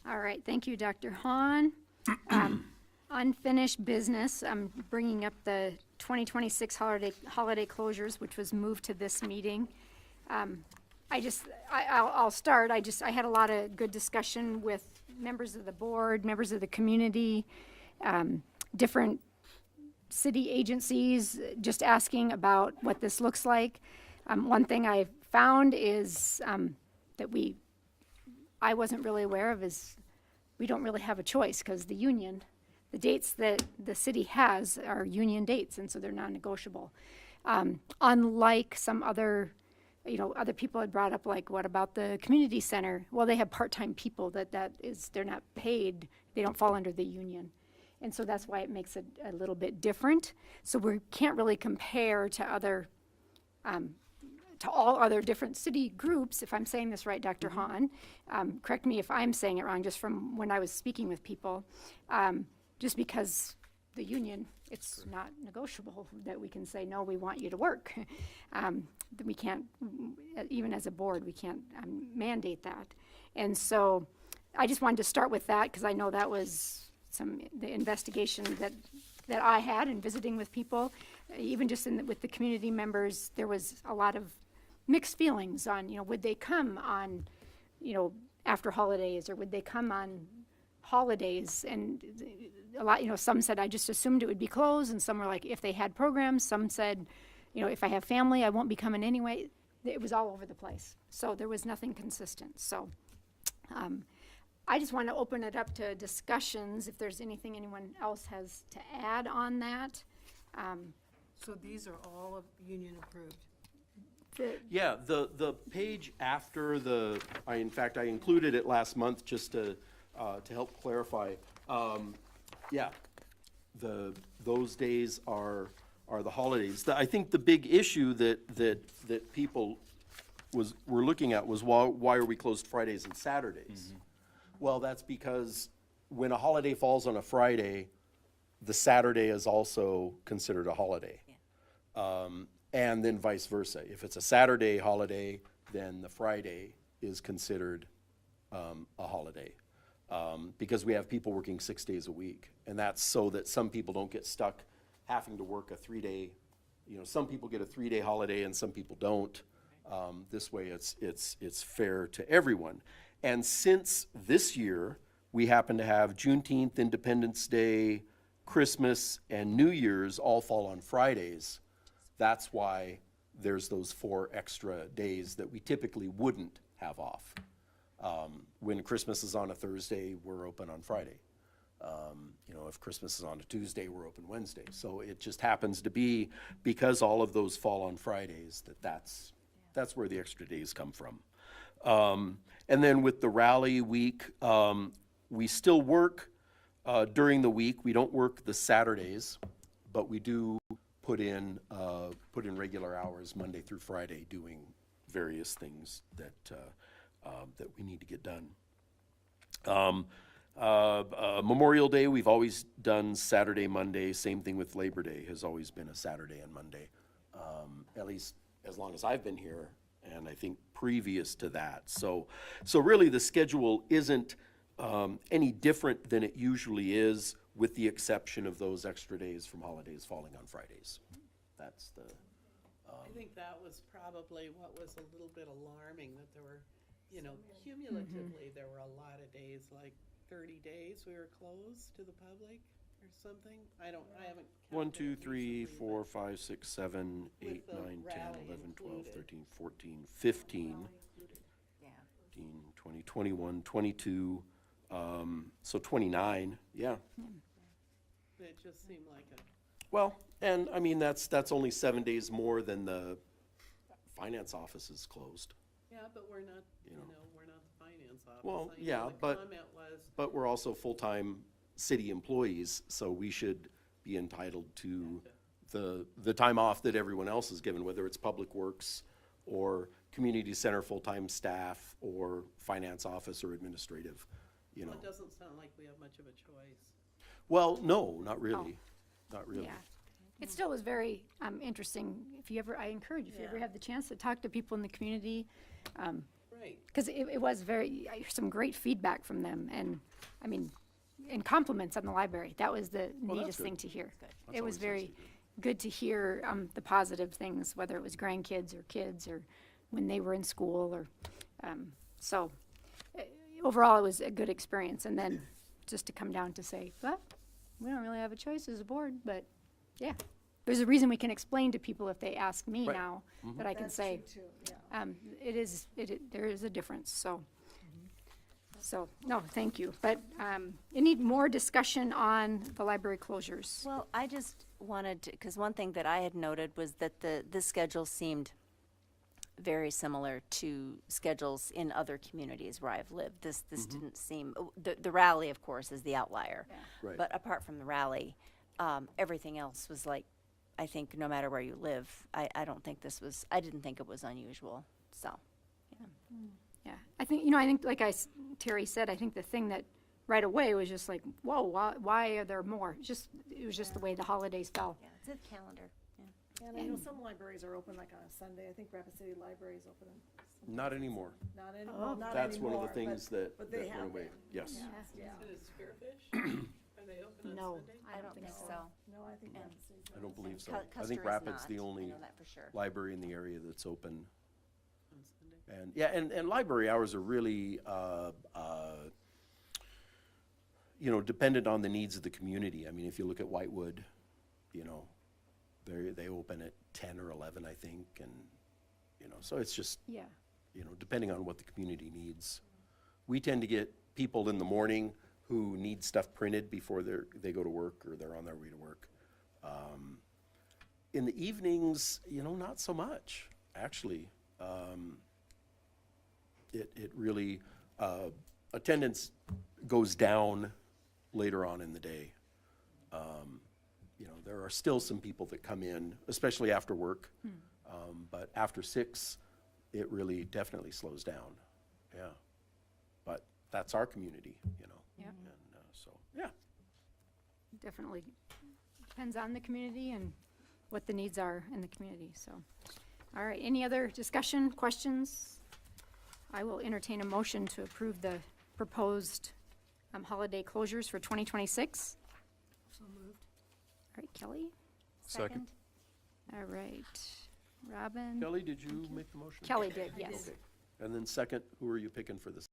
All right, thank you, Dr. Hahn. Unfinished business, I'm bringing up the 2026 holiday closures, which was moved to this meeting. I'll start. I had a lot of good discussion with members of the board, members of the community, different city agencies, just asking about what this looks like. One thing I found is that I wasn't really aware of is we don't really have a choice, because the union, the dates that the city has are union dates, and so they're non-negotiable. Unlike some other, other people had brought up, like, what about the community center? Well, they have part-time people they're not paid, they don't fall under the union. And so that's why it makes it a little bit different. So we can't really compare to all other different city groups, if I'm saying this right, Dr. Hahn. Correct me if I'm saying it wrong, just from when I was speaking with people. Just because the union, it's not negotiable that we can say, no, we want you to work. We can't, even as a board, we can't mandate that. And so I just wanted to start with that, because I know that was the investigation that I had in visiting with people. Even just with the community members, there was a lot of mixed feelings on, would they come on, after holidays, or would they come on holidays? And a lot, some said, I just assumed it would be closed, and some were like, if they had programs. Some said, if I have family, I won't be coming anyway. It was all over the place. So there was nothing consistent. So I just want to open it up to discussions, if there's anything anyone else has to add on that. So these are all union approved. Yeah, the page after in fact, I included it last month just to to help clarify, yeah, those days are the holidays. I think the big issue that people were looking at was why are we closed Fridays and Saturdays? Well, that's because when a holiday falls on a Friday, the Saturday is also considered a holiday. And then vice versa. If it's a Saturday holiday, then the Friday is considered a holiday. Because we have people working 6 days a week. And that's so that some people don't get stuck having to work a 3-day, some people get a 3-day holiday and some people don't. This way it's fair to everyone. And since this year, we happen to have Juneteenth, Independence Day, Christmas, and New Year's all fall on Fridays. That's why there's those 4 extra days that we typically wouldn't have off. When Christmas is on a Thursday, we're open on Friday. If Christmas is on a Tuesday, we're open Wednesday. So it just happens to be, because all of those fall on Fridays, that's where the extra days come from. And then with the rally week, we still work during the week. We don't work the Saturdays, but we do put in regular hours Monday through Friday doing various things that we need to get done. Memorial Day, we've always done Saturday, Monday. Same thing with Labor Day, has always been a Saturday and Monday, at least as long as I've been here, and I think previous to that. So really the schedule isn't any different than it usually is, with the exception of those extra days from holidays falling on Fridays. That's the... I think that was probably what was a little bit alarming, that there were, cumulatively, there were a lot of days, like 30 days we were closed to the public or something. I haven't counted 1, 2, it 3, recently, 4, 5, 6, 7, 8, With the 9, 10, rally 11, 12, included. 13, 14, 15, Yeah. 15, 20, 21, 22, so 29, yeah. but it just seemed like a, Well, and I mean, that's only 7 days more than the finance office is closed. yeah, but we're not, You know. we're not the finance office. Well, I know yeah, the but- comment was, But we're also full-time city employees, so we should be entitled to the time off that everyone else is given, whether it's Public Works or Community Center full-time staff or finance office or administrative, well, it doesn't sound like we have much of a choice. Well, no, not really, not really. Yeah. It still was very interesting. I encourage you, if you ever Yeah. have the chance to talk to people in the community, Right. because it was some great feedback from them, and, I mean, and compliments on the library. That was the Well, that's neatest good. thing to hear. That's It was always nice very to hear. good to hear the positive things, whether it was grandkids or kids or when they were in school or, so overall, it was a good experience. And then just to come down to say, well, we don't really have a choice as a board, but yeah. There's a reason we can explain to people if they ask me Right. now, that I can That's say, true too, yeah. there is a difference, so. So, no, thank you. But you need more discussion on the library closures. Well, I just wanted to, because one thing that I had noted was that this schedule seemed very similar to schedules in other communities where I've lived. This didn't seem, the rally, of course, is the outlier. Right. But apart from the rally, everything else was like, I think no matter where you live, I didn't think it was unusual, so. Yeah, I think, like Terry said, I think the thing that right away was just like, whoa, why are there more? It was just the way the holidays fell. Yeah, it's a calendar, yeah. And I know some libraries are open like on a Sunday. I think Rapid City Library is open on. Not anymore. Not any, Oh. well, not That's one of the anymore, things that but they went have away. been. Yes. Yeah. And is Spearfish, are they open on No. Sunday? I don't think so. No, I think Yeah. Rapid City's. I don't believe so. Cu- I think Custer is Rapid's the not. only I know that for sure. library in the area that's open. On Sunday. And, yeah, and library hours are really, dependent on the needs of the community. I mean, if you look at Whitewood, they open at 10 or 11, I think, and, so it's just, Yeah. depending on what the community needs. We tend to get people in the morning who need stuff printed before they go to work or they're on their way to work. In the evenings, not so much, actually. It really, attendance goes down later on in the day. You know, there are still some people that come in, especially after work. But after 6, it really definitely slows down. Yeah. But that's our community, you know. Yep. And so, yeah. Definitely depends on the community and what the needs are in the community, so. All right, any other discussion, questions? I will entertain a motion to approve the proposed holiday closures for 2026. So moved. All right, Kelly? Second. All right, Robin? Kelly, did you make the motion? Kelly did, yes. Okay. And then second, who are you picking for this?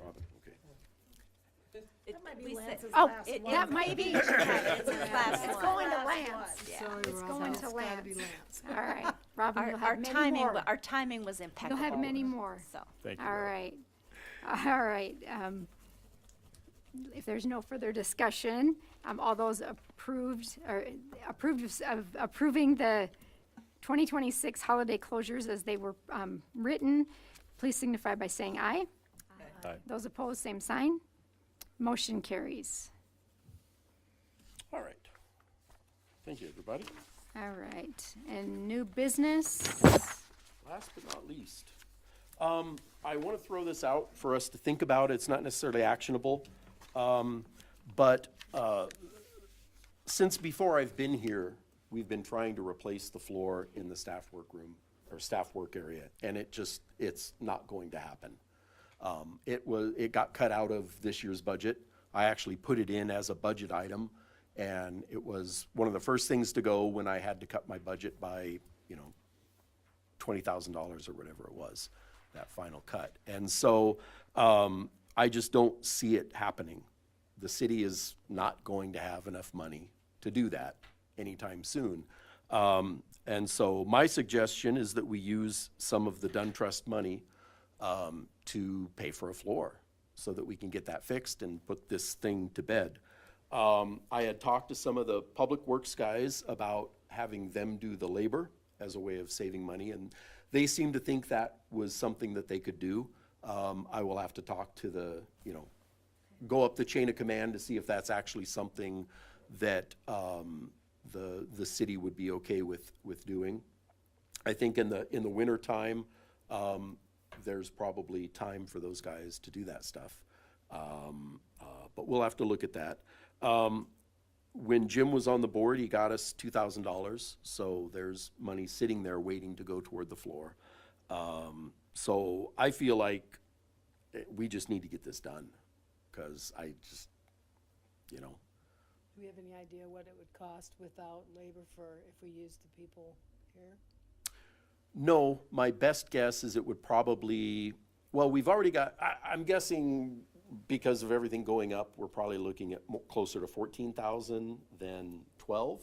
Robin, okay. That might be we said- Lance's Oh, last one. that might be, It's his last it's one. going to Last Lance. one. Sorry, It's Robin, going it's to gotta be Lance. Lance. All right, Robin, Our, you'll our have many timing, more. our timing was impeccable. You'll have many more. So, Thank you. All Robin. right, all right. If there's no further discussion, all those approved, or approved of approving the 2026 holiday closures as they were written, please signify by saying aye. Aye. Those opposed, same sign. Motion carries. All right. Thank you, everybody. All right, and new business. Last but not least, I want to throw this out for us to think about. It's not necessarily actionable. But since before I've been here, we've been trying to replace the floor in the staff workroom or staff work area, and it's not going to happen. It got cut out of this year's budget. I actually put it in as a budget item, and it was one of the first things to go when I had to cut my budget by, $20,000 or whatever it was, that final cut. And so I just don't see it happening. The city is not going to have enough money to do that anytime soon. And so my suggestion is that we use some of the Dunn Trust money to pay for a floor so that we can get that fixed and put this thing to bed. I had talked to some of the public works guys about having them do the labor as a way of saving money, and they seem to think that was something that they could do. I will have to talk to go up the chain of command to see if that's actually something that the city would be okay with doing. I think in the winter time, there's probably time for those guys to do that stuff. But we'll have to look at that. When Jim was on the board, he got us $2,000, so there's money sitting there waiting to go toward the floor. So I feel like we just need to get this done, because I just, Do we have any idea what it would cost without labor if we used the people here? No, my best guess is it would probably, well, we've already got, I'm guessing because of everything going up, we're probably looking at closer to 14,000 than 12.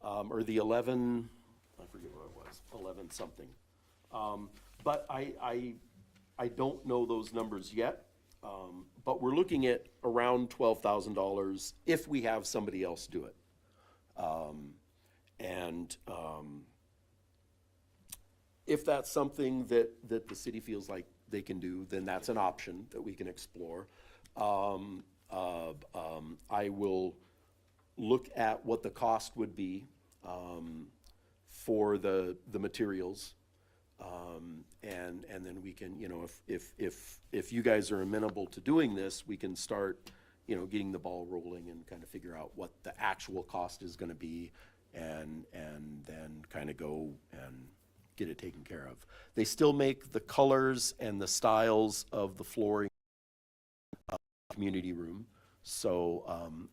Or the 11, I forget what it was, 11 something. But I don't know those numbers yet. But we're looking at around $12,000 if we have somebody else do it. If that's something that the city feels like they can do, then that's an option that we can explore. I will look at what the cost would be for the materials. And then we can, if you guys are amenable to doing this, we can start, getting the ball rolling and kind of figure out what the actual cost is gonna be, and then kind of go and get it taken care of. They still make the colors and the styles of the flooring community room. So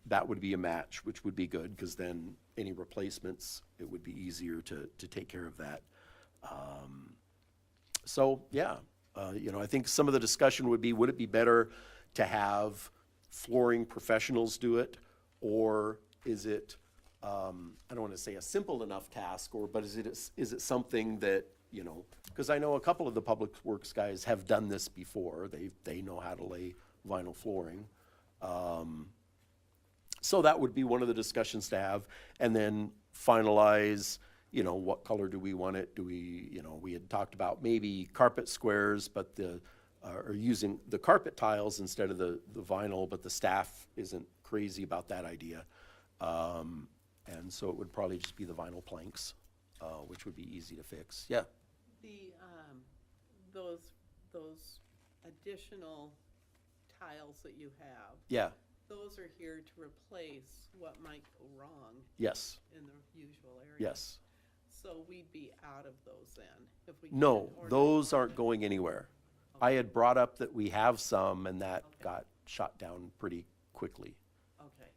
that would be a match, which would be good, because then any replacements, it would be easier to take care of that. So, yeah, I think some of the discussion would be, would it be better to have flooring professionals do it? Or is it, I don't want to say a simple enough task, but is it something that, because I know a couple of the public works guys have done this before. They know how to lay vinyl flooring. So that would be one of the discussions to have, and then finalize, what color do we want it? Do we, we had talked about maybe carpet squares, but the or using the carpet tiles instead of the vinyl, but the staff isn't crazy about that idea. And so it would probably just be the vinyl planks, which would be easy to fix. Yeah. The, those additional tiles that you have, Yeah. those are here to replace what might go wrong Yes. in the usual area. Yes. So we'd be out of those then, if we. No, can't order those more aren't than- going anywhere. I had brought up that we have some, and that got shot down pretty quickly. Okay,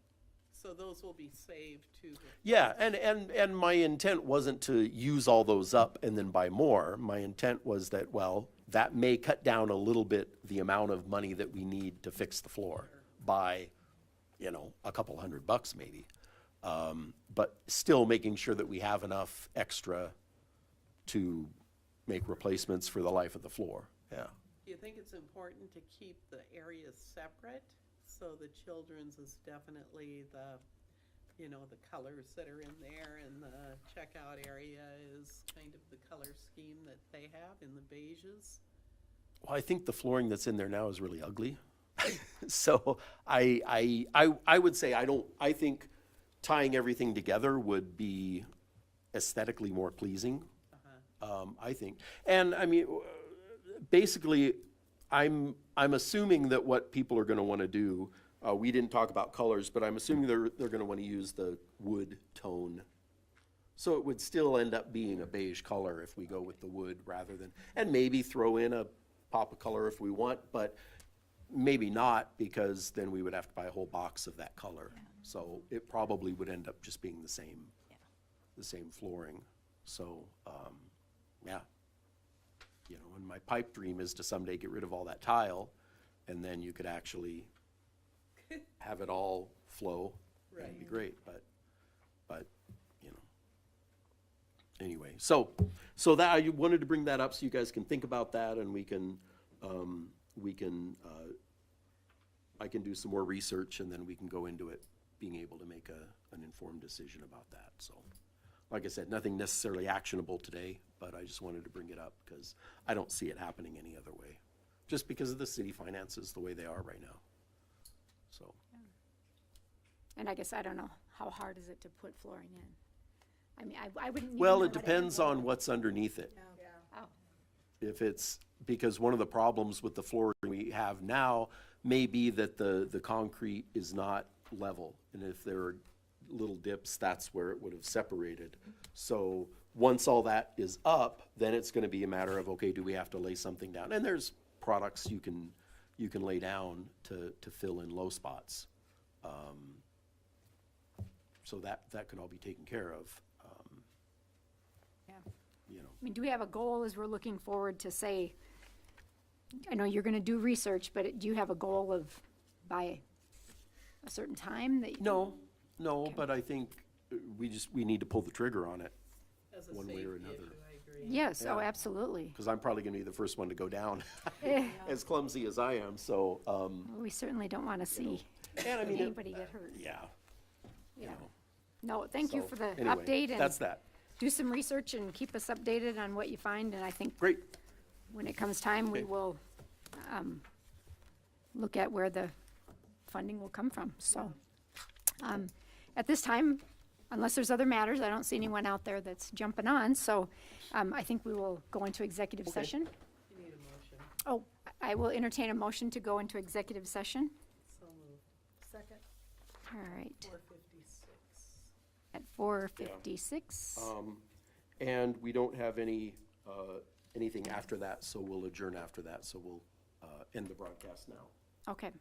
so those will be saved to. Yeah, and my intent wasn't to use all those up and then buy more. My intent was that, well, that may cut down a little bit the amount of money that we need to fix the floor by, you know, a couple $100 maybe. But still making sure that we have enough extra to make replacements for the life of the floor, yeah. Do you think it's important to keep the areas separate? So the children's is definitely the, you know, the colors that are in there, and the checkout area is kind of the color scheme that they have in the beiges? Well, I think the flooring that's in there now is really ugly. So I would say I think tying everything together would be aesthetically more pleasing. I think. And I mean, basically, I'm assuming that what people are gonna wanna do, we didn't talk about colors, but I'm assuming they're gonna wanna use the wood tone. So it would still end up being a beige color if we go with the wood rather than, and maybe throw in a pop of color if we want, but maybe not, because then we would have to buy a whole box of that color. So it probably would end up just being the same flooring. So, yeah. You know, and my pipe dream is to someday get rid of all that tile, and then you could actually have it all flow. That'd be great, but, you know. Anyway, so that, I wanted to bring that up so you guys can think about that, and I can do some more research, and then we can go into it, being able to make an informed decision about that, so. Like I said, nothing necessarily actionable today, but I just wanted to bring it up because I don't see it happening any other way. Just because of the city finances the way they are right now. So, And I guess I don't know, how hard is it to put flooring in? I mean, I wouldn't. even well, know it how to depends handle on it. what's underneath it. Oh, If it's, because one of the problems with the flooring we have now may be that the concrete is not level. And if there are little dips, that's where it would have separated. So once all that is up, then it's gonna be a matter of, okay, do we have to lay something down? And there's products you can lay down to fill in low spots. So that could all be taken care of, yeah. you know. I mean, do we have a goal as we're looking forward to say, I know you're gonna do research, but do you have a goal of by a certain time that? No, but I think we need to pull the trigger on it, As a one way safety or issue, another. I agree. Yes, oh, Yeah. absolutely. because I'm probably gonna be the first one to go down, Eh, as clumsy as I am, so, We certainly don't wanna see and I mean, anybody get hurt. yeah. Yeah. know, No, thank you so, for the anyway, update and That's that. do some research and keep us updated on what you find, and I think Great. when it comes time, we Okay. will, look at where the funding will come from, so. At this time, unless there's other matters, I don't see anyone out there that's jumping on, so, I think we will go into executive Okay. session. You need a motion, Oh, I will entertain a motion to go into executive session. so moved, Second. All right, 4:56. at 4:56. And we don't have anything after that, so we'll adjourn after that, so we'll, end the broadcast now. Okay,